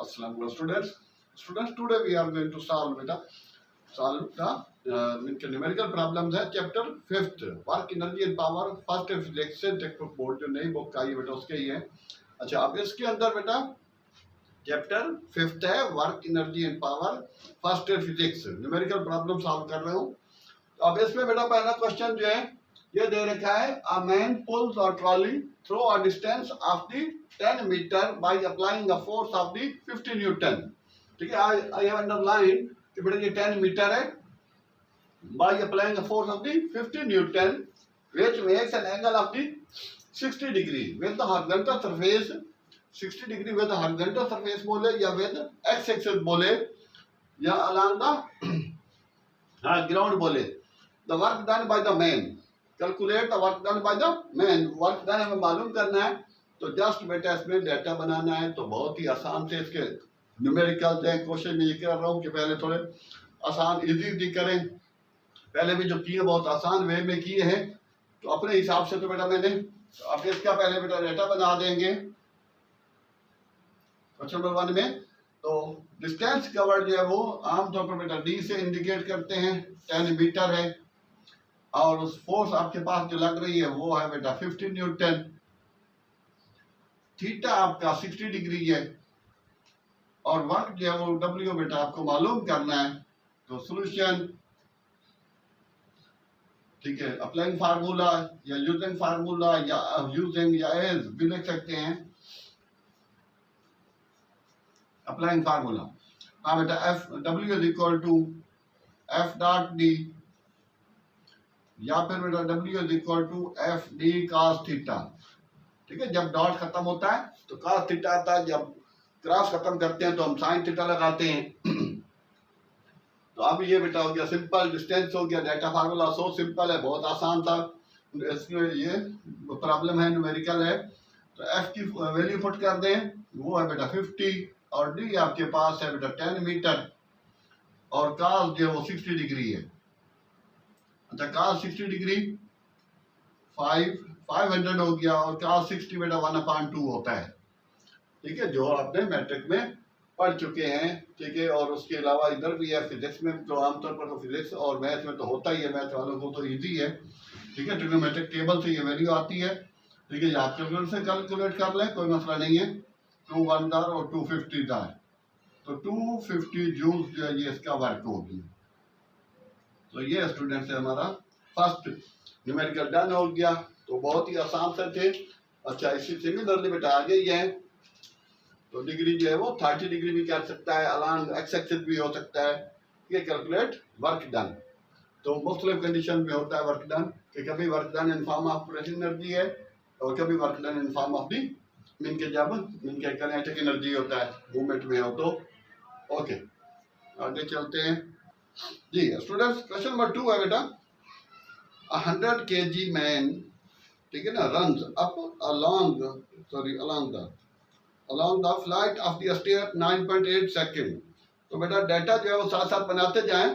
Assalamu students. Students, today we are going to solve the numerical problems है chapter 5th work energy and power first physics से text board जो नई book आई है बेटा उसके ही है। अच्छा, अब इसके अंदर बेटा चैप्टर 5th है work energy and power first physics numerical problem solve कर रहे हूँ। तो अब इसमें बेटा पहला क्वेश्चन जो है ये दे रखा है, अ मैन पुल्स और trolley through a distance of the 10 metre by applying a force of the 50 newton. ठीक है, आई हैव अंडरलाइन कि बेटा ये 10 मीटर है bye applying a force of the 50 Newton which makes an angle of the 60 degree with the horizontal surface 60 degree with the horizontal surface बोले या with x axis बोले या अलोंग द ग्राउंड बोले। The work done by the man, calculate the work done by the man. Work done हमें मालूम करना है तो जस्ट बेटा इसमें डाटा बनाना है। तो बहुत ही आसान से इसके न्यूमेरिकल है क्वेश्चन में ये कर रहा हूँ कि पहले थोड़े आसान इजी करें। पहले भी जो किए बहुत आसान वे में किए हैं तो अपने हिसाब से तो बेटा मैंने अब इसका पहले बेटा डाटा बना देंगे क्वेश्चन नंबर 1 में। तो डिस्टेंस कवर्ड जो है वो आमतौर पर बेटा डी से इंडिकेट करते हैं, 10 मीटर है और उस फोर्स आपके पास जो लग रही है वो है बेटा 50 न्यूटन। थीटा आपका 60 डिग्री है और वर्क जो है वो डब्ल्यू बेटा आपको मालूम करना है। तो सॉल्यूशन, ठीक है, अप्लाइंग फार्मूला या यूजिंग फार्मूला या यूजिंग या एज भी लिख सकते हैं। अप्लाइंग फार्मूला, हाँ बेटा, F W is equal to F dot D या फिर बेटा W is equal to F D cos theta. ठीक है, जब डॉट खत्म होता है तो कॉस थीटा आता है, जब क्रॉस खत्म करते हैं तो हम साइन थीटा लगाते हैं। तो अब ये बेटा हो गया सिंपल, डिस्टेंस हो गया, डाटा फार्मूला सो सिंपल है, बहुत आसान था। इसमें ये प्रॉब्लम है, न्यूमेरिकल है। तो एफ की वैल्यू पुट कर दें, वो है बेटा 50 और डी आपके पास है बेटा 10 मीटर और कॉस जो है वो 60 डिग्री है। अच्छा, cos 60 डिग्री 500 हो गया और cos 60 बेटा 1/2 होता है। ठीक है, जो आपने मैट्रिक में पढ़ चुके हैं। ठीक है, और उसके अलावा इधर भी है फिजिक्स में, तो आमतौर पर तो फिजिक्स और मैथ में तो होता ही है, मैथ वालों को तो इजी है। ठीक है, ट्रिग्नोमेट्रिक टेबल से ये वैल्यू आती है। ठीक है, आप कैलकुलेटर से कैलकुलेट कर लें, कोई मसला नहीं है। 2 1 दार और 250 दार, तो 250 जूल जो है ये इसका वर्क होगी। तो ये स्टूडेंट से हमारा फर्स्ट न्यूमेरिकल डन हो गया। तो बहुत ही आसान से थे। अच्छा, इसी सिमिलरली बेटा आगे ही है, तो डिग्री जो है वो 30 डिग्री भी कर सकता है, अलोंग एक्स एक्सिस भी हो सकता है। ये कैलकुलेट वर्क डन। तो मुख्तलिफ कंडीशन में होता है वर्क डन, कि कभी work done in form of potential energy है और कभी work done in form of the mean के जब मीन के काइनेटिक एनर्जी होता है, मूवमेंट में हो। तो ओके, आगे चलते हैं जी स्टूडेंट्स। क्वेश्चन नंबर 2 है बेटा, 100 kg मैन, ठीक है ना, runs up along the flight of the stair 9.8 second. तो बेटा डाटा जो है वो साथ साथ बनाते जाएं।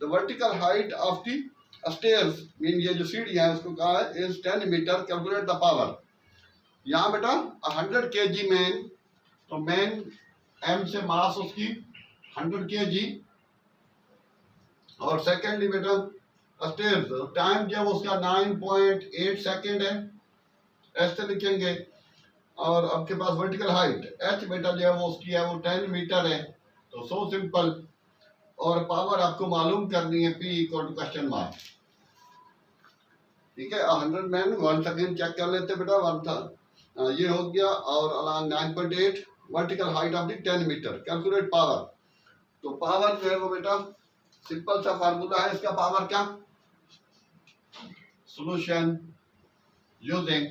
The vertical height of the stairs mean ये जो सीढ़ी है उसको कहा है is 10 metre, calculate the power. यहाँ बेटा 100 kg मैन, तो मैन एम से मास उसकी 100 kg और सेकेंडली बेटा स्टेयर्स टाइम जो है उसका 9.8 सेकेंड है, ऐसे लिखेंगे। और आपके पास वर्टिकल हाइट एच बेटा जो है वो उसकी है वो 10 मीटर है, तो सो सिंपल। और पावर आपको मालूम करनी है, P equal to question mark. ठीक है, 100 मैन वन सेकेंड चेक कर लेते बेटा, 1 था ये हो गया और along 9.8 vertical height of the 10 metre, calculate power. तो पावर जो है वो बेटा सिंपल सा फार्मूला है इसका, पावर का सॉल्यूशन यूजिंग,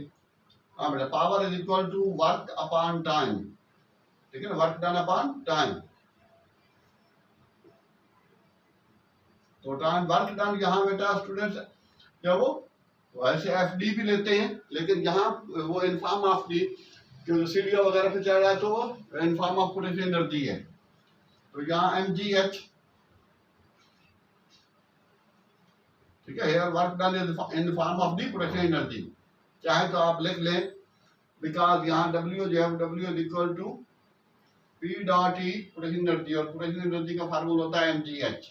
हाँ बेटा, power is equal to work upon time. ठीक है ना, वर्क डन अपॉन टाइम। तो टाइम वर्क डन यहाँ बेटा स्टूडेंट्स क्या वो वैसे एफ डी भी लेते हैं, लेकिन यहाँ वो इन फॉर्म ऑफ डी, क्योंकि सीढ़ियाँ वगैरह पे चढ़ रहा है तो वो in form of potential energy है। तो यहाँ एम जी एच, ठीक है, here work done is in the form of the potential energy। चाहे तो आप लिख लें, बिकॉज यहाँ W जो है W is equal to P dot E potential energy, और पोटेंशियल एनर्जी का फार्मूला होता है mgh,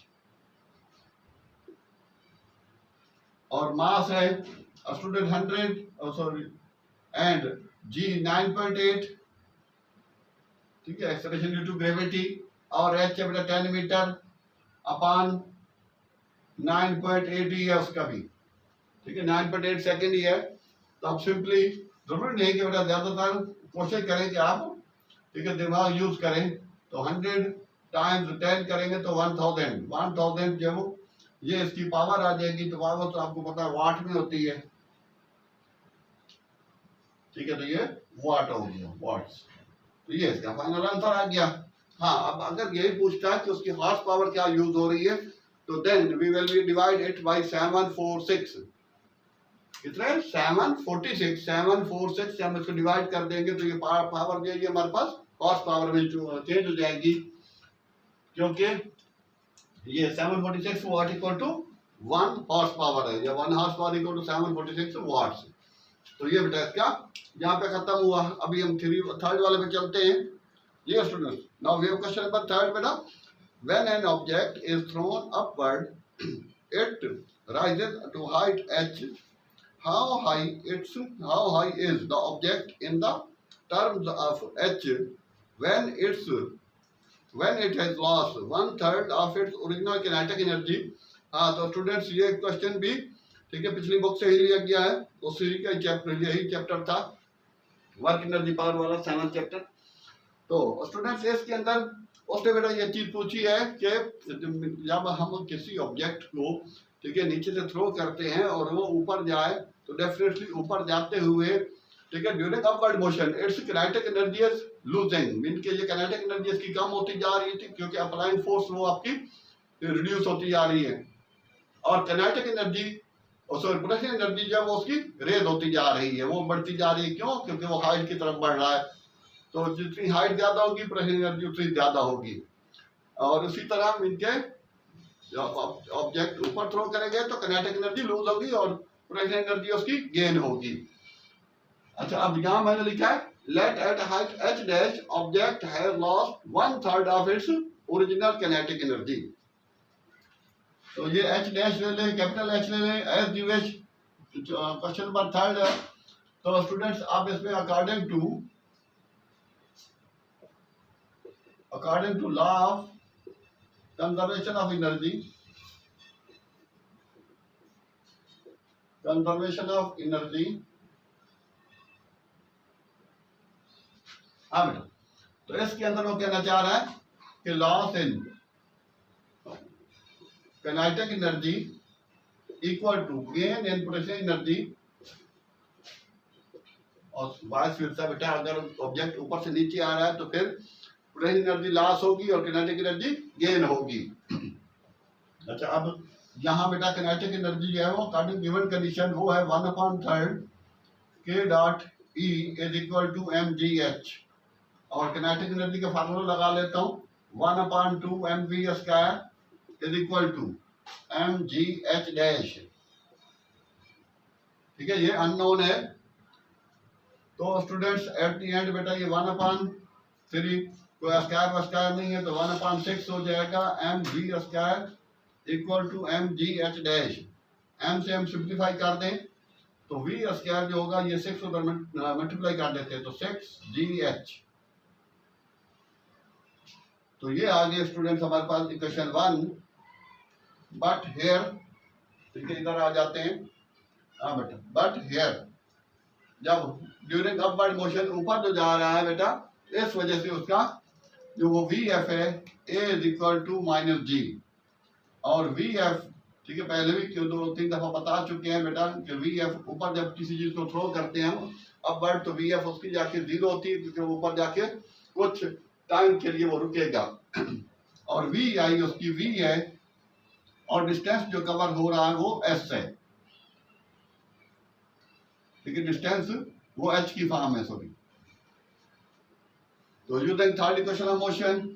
और मास है स्टूडेंट 100 सॉरी एंड g 9.8, ठीक है, एक्सेलरेशन ड्यू टू ग्रेविटी, और h है बेटा 10 मीटर अपॉन 9.8 ही है उसका भी, ठीक है, 9.8 सेकेंड ही है। तो आप सिंपली, जरूरी नहीं कि बेटा ज्यादातर कोशिश करें कि आप, ठीक है, दिमाग यूज करें। तो 100 टाइम्स 10 करेंगे तो 1000 जब ये इसकी पावर आ जाएगी, तो पावर तो आपको पता है वाट में होती है, ठीक है, तो ये वाट हो गया, वाट्स। तो ये इसका फाइनल आंसर आ गया। हाँ, अब अगर यही पूछता है कि उसकी हॉर्स पावर क्या यूज हो रही है, तो then we will be divide it by 746, कितना है 746 से हम इसको डिवाइड कर देंगे, तो ये पावर जो है हमारे पास हॉर्स पावर में चेंज हो जाएगी, क्योंकि ये 746 watt equal to 1 horse power है, या 1 horse power equal to 746 watts. तो ये बेटा इसका यहाँ पे खत्म हुआ। अभी हम थर्ड वाले पे चलते हैं। ये students, now we have question number third बेटा, when an object is thrown upward it rises to height h, how high is the object in the terms of h when it has lost 1/3 of its original kinetic energy। हाँ, तो students ये question भी, ठीक है, पिछली book से ही लिया गया है, उसी का चैप्टर, यही चैप्टर था, वर्क एनर्जी पावर वाला 7th चैप्टर। तो स्टूडेंट्स इसके अंदर उसने बेटा ये चीज पूछी है कि जब हम किसी ऑब्जेक्ट को, ठीक है, नीचे से थ्रो करते हैं और वो ऊपर जाए, तो डेफिनेटली ऊपर जाते हुए, ठीक है, during upward motion it's kinetic energy is losing, mean के ये काइनेटिक एनर्जी इसकी कम होती जा रही थी, क्योंकि अप्लाइंग फोर्स वो आपकी रिड्यूस होती जा रही है, और काइनेटिक एनर्जी और सॉरी पोटेंशियल एनर्जी जब वो उसकी रेज होती जा रही है, वो बढ़ती जा रही है। क्यों? क्योंकि वो हाइट की तरफ बढ़ रहा है, तो जितनी हाइट ज्यादा होगी पोटेंशियल एनर्जी उतनी ज्यादा होगी। और उसी तरह इनके ऑब्जेक्ट ऊपर थ्रो करेंगे तो काइनेटिक एनर्जी लूज होगी और पोटेंशियल एनर्जी उसकी गेन होगी। अच्छा, अब यहाँ मैंने लिखा है let at height h dash object has lost 1/3 of its original kinetic energy. तो ये h डैश ले लें, कैपिटल H ले लें, S D H, question number third है। तो स्टूडेंट्स आप इसमें according to law of conservation of energy, हाँ बेटा, तो इसके अंदर वो कहना चाह रहा है कि loss in kinetic energy equal to gain in potential energy, और वाइस वर्सा बेटा, अगर ऑब्जेक्ट ऊपर से नीचे आ रहा है तो फिर पोटेंशियल एनर्जी लॉस होगी और काइनेटिक एनर्जी गेन होगी। अच्छा, अब यहाँ बेटा काइनेटिक एनर्जी जो है वो अकॉर्डिंग गिवन कंडीशन वो है 1/3 k dot E is equal to mgh, और काइनेटिक एनर्जी का फार्मूला लगा लेता हूँ 1/2 mv square is equal to mgh dash, ठीक है, ये अननोन है। तो स्टूडेंट्स एट द एंड बेटा ये 1/3, कोई स्क्वायर नहीं है, तो 1/6 हो जाएगा mv square equal to mgh dash. m से हम सिंप्लीफाई कर दें तो v स्क्वायर जो होगा ये 6 उधर मल्टीप्लाई कर देते हैं, तो 6gh। तो ये आ गए स्टूडेंट्स हमारे पास इक्वेशन 1। बट हेयर, ठीक है, इधर आ जाते हैं। हाँ बेटा, बट हेयर जब ड्यूरिंग अपवर्ड मोशन ऊपर जो जा रहा है बेटा, इस वजह से उसका जो वो वी एफ है ए इज इक्वल टू -g, और वी एफ, ठीक है, पहले भी 2-3 दफा बता चुके हैं बेटा कि वी एफ ऊपर जब किसी चीज को थ्रो करते हैं हम अपवर्ड, तो वी एफ उसकी जाके 0 होती है, क्योंकि ऊपर जाके कुछ टाइम के लिए वो रुकेगा, और वी आई उसकी वी है, और डिस्टेंस जो कवर हो रहा है वो एस है, लेकिन डिस्टेंस वो एच की फॉर्म है, सॉरी। तो using third equation of motion,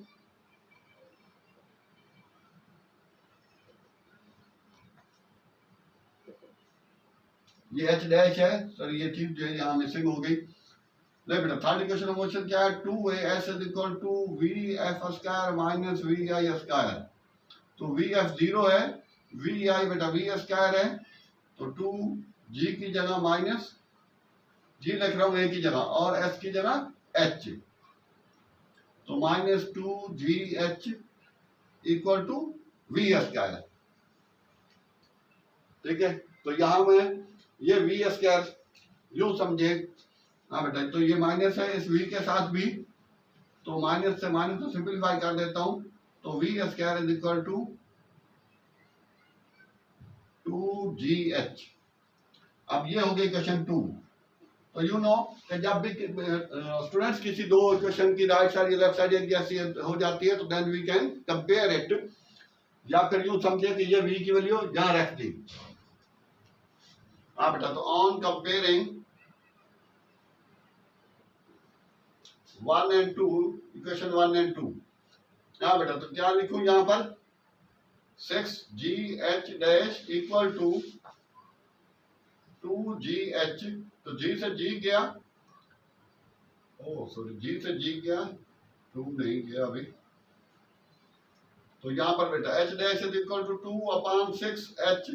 ये एच डैश है, सर ये चीज जो है यहाँ मिसिंग हो गई, ले बेटा थर्ड इक्वेशन मोशन क्या है, 2as is equal to vf square minus vi square. तो vf 0 है, vi बेटा v स्क्वायर है, तो 2g की जगह माइनस g लिख रहा हूँ a की जगह और s की जगह h, तो minus 2gh equal to v square. ठीक है, तो यहां में ये v स्क्वायर यूं समझे, हाँ बेटा, तो ये माइनस है इस v के साथ भी, तो माइनस से माइनस को सिंपलीफाई कर देता हूं, तो v square is equal to 2gh। अब ये हो गई क्वेश्चन 2। तो यू नो कि जब भी स्टूडेंट्स किसी दो इक्वेशन की राइट साइड या लेफ्ट साइड एक जैसी हो जाती है तो then we can compare it, या फिर यूं समझे कि ये v की वैल्यू यहां रख दी। हाँ बेटा, तो on comparing 1 and 2, equation 1 and 2, हाँ बेटा, तो क्या लिखूं यहां पर 6gh dash equal to 2gh, तो g से g गया, ओ सॉरी g से g गया, 2 नहीं गया अभी, तो यहां पर बेटा h dash is equal to 2/6h,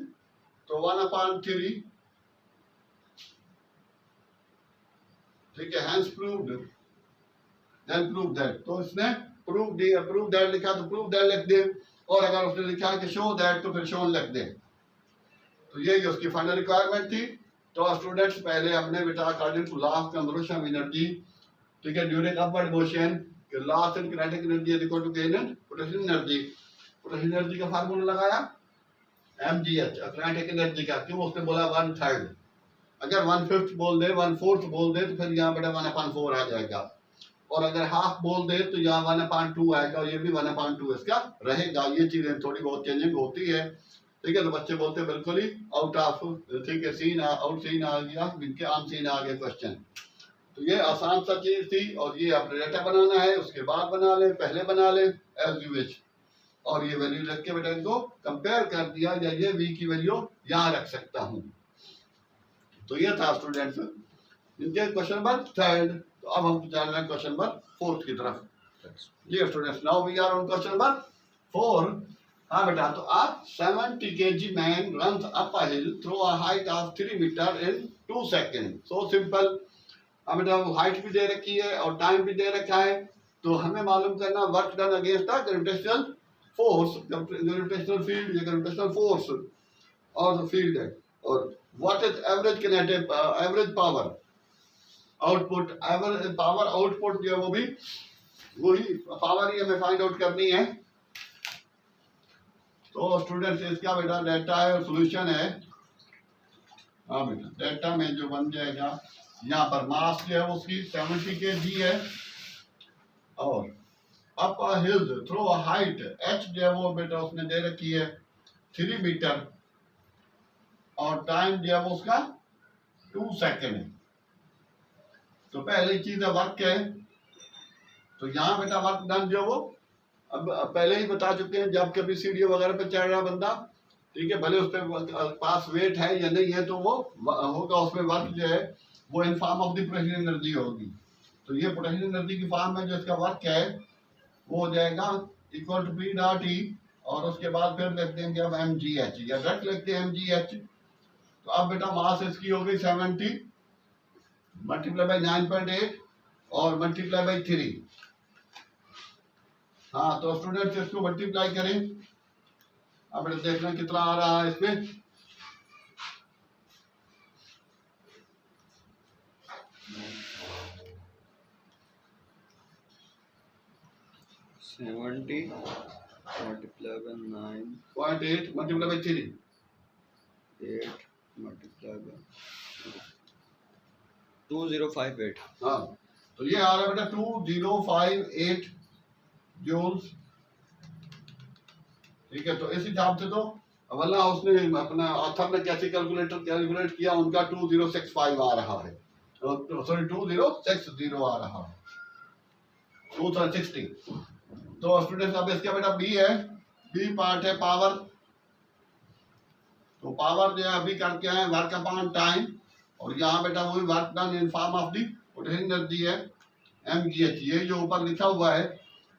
तो 1/3। ठीक है, hence proved, then prove that, तो इसने प्रूव दैट लिखा तो प्रूव दैट लिख दे, और अगर उसने लिखा है कि शो दैट तो फिर शोन लिख दे। तो ये उसकी फाइनल रिक्वायरमेंट थी। तो स्टूडेंट्स पहले हमने बेटा according to law of conservation of energy, ठीक है, ड्यूरिंग अपवर्ड मोशन, कि loss in kinetic energy is equal to gain in potential energy. Potential energy का फार्मूला लगाया mgh, काइनेटिक एनर्जी का, क्यों उसने बोला 1/3, अगर 1/5 बोल दे 1/4 बोल दे तो फिर यहाँ बेटा 1/4 आ जाएगा, और अगर हाफ बोल दे तो यहाँ 1/2 आएगा, और ये भी 1/2 इसका रहेगा। ये चीजें थोड़ी बहुत चेंजिंग होती है। ठीक है, तो बच्चे बोलते हैं बिल्कुल ही आउट ऑफ, ठीक है, सीन आउट सीन आ गया, इनके आम सीन आ गया क्वेश्चन। तो ये आसान सा चीज थी, और ये आपने डेटा बनाना है, उसके बाद बना ले, पहले बना ले एज यू विश, और ये वैल्यू रख के बेटा इनको कंपेयर कर दिया, या ये v की वैल्यू यहाँ रख सकता हूँ। तो ये था स्टूडेंट्स इनके क्वेश्चन नंबर 3। तो अब हम चल रहे हैं क्वेश्चन नंबर 4 की तरफ। जी students, now we are on question number 4। हाँ बेटा, तो आप 70 kg man runs up a hill through a height of 3 metre इन 2 सेकंड। So simple. हाँ बेटा, हाइट भी दे रखी है और टाइम भी दे रखा है, तो हमें मालूम करना work done against the gravitational force, gravitational field या ग्रेविटेशनल फोर्स और फील्ड है, और what is average kinetic average power output, average power output जो है वो भी वही पावर ही हमें फाइंड आउट करनी है। तो स्टूडेंट्स इसका बेटा डेटा है और सॉल्यूशन है। हाँ बेटा, डेटा में जो बन जाएगा, यहाँ पर मास जो है उसकी 70 kg है, और up a hill through a height h जो है वो बेटा उसने दे रखी है 3 मीटर, और टाइम जो है वो उसका 2 सेकेंड है। तो पहली चीज है वर्क है, तो यहाँ बेटा वर्क डन जो वो अब पहले ही बता चुके हैं, जब कभी सीढ़ी वगैरह पे चढ़ रहा बंदा, ठीक है, भले उस पर पास वेट है या नहीं है, तो वो होगा उसमें वर्क जो है वो in form of the potential energy होगी। तो ये पोटेंशियल एनर्जी की फॉर्म में जो इसका वर्क है वो हो जाएगा equal to P dot E, और उसके बाद फिर लिख देंगे अब mgh, या डायरेक्ट लिखते हैं mgh। तो अब बेटा मास इसकी हो गई 70 मल्टीप्लाई बाई 9.8 और मल्टीप्लाई बाई 3। हाँ, तो स्टूडेंट्स इसको मल्टीप्लाई करें, अब देखना कितना आ रहा है इसमें। multiply by 9.8 multiply by 3, 8 multiply by 2058। हाँ, तो ये आ रहा है बेटा 2058 जूल्स। ठीक है, तो इस हिसाब से तो वरना उसने अपना ऑथर ने कैसे कैलकुलेट किया, उनका 2065 आ रहा है, सॉरी 2060 आ रहा है, 2060। तो स्टूडेंट्स अब इसका बेटा बी है, बी पार्ट है पावर। तो पावर जो है अभी करके आए वर्क अपॉन टाइम, और यहाँ बेटा वही work done in form of the potential energy है mgh। ये जो ऊपर लिखा हुआ है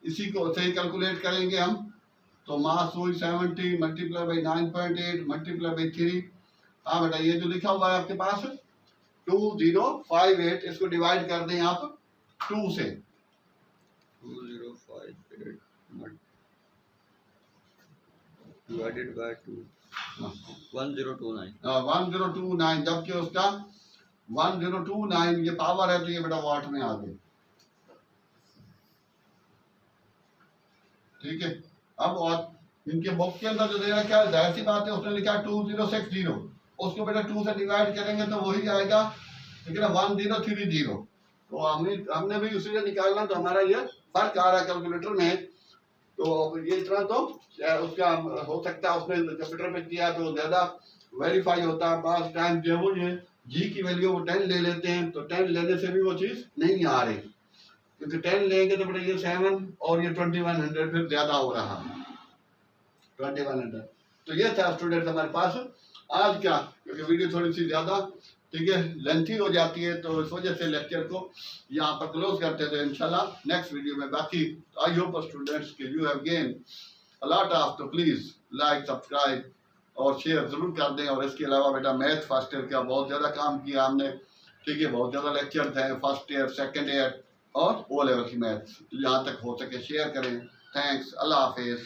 इसी को सही कैलकुलेट करेंगे हम। तो मास हुई 70 मल्टीप्लाई बाई 9.8 मल्टीप्लाई बाई 3। हाँ बेटा ये जो लिखा हुआ है आपके पास 2058, इसको डिवाइड कर दें आप 2 से। 2058 डिवाइडेड बाय 2 1029। 1029, जबकि उसका 1029 ये पावर है तो ये बेटा वाट में आ गए। ठीक है। अब और इनके बुक के अंदर जो दे रखा है जाहिर सी बात है उसने लिखा 2060, उसको बेटा 2 से डिवाइड करेंगे तो वही आएगा, ठीक है ना, 1030। तो हमने भी उसी से निकालना, तो हमारा ये फर्क आ रहा है कैलकुलेटर में। तो ये इतना तो उसका हो सकता है उसने कंप्यूटर पे किया तो ज्यादा वेरीफाई होता है। पास टाइम जो वो ये जी की वैल्यू वो 10 ले लेते हैं, तो 10 लेने से भी वो चीज नहीं आ रही, क्योंकि 10 लेंगे तो बेटा ये 7 और ये 2100 फिर ज्यादा हो रहा है 2100। तो ये था स्टूडेंट हमारे पास आज का, क्योंकि वीडियो थोड़ी सी ज्यादा ठीक है लेंथी हो जाती है, तो इस वजह से लेक्चर को यहाँ पर क्लोज करते थे। इंशाल्लाह नेक्स्ट वीडियो में बाकी। आई होप स्टूडेंट्स के you have gain a lot of, तो प्लीज लाइक सब्सक्राइब और शेयर जरूर कर दें। और इसके अलावा बेटा मैथ फर्स्ट ईयर का बहुत ज़्यादा काम किया हमने, ठीक है, बहुत ज़्यादा लेक्चर थे फर्स्ट ईयर सेकेंड ईयर और ओ लेवल की मैथ, जहाँ तक हो सके शेयर करें। थैंक्स, अल्लाह हाफिज़।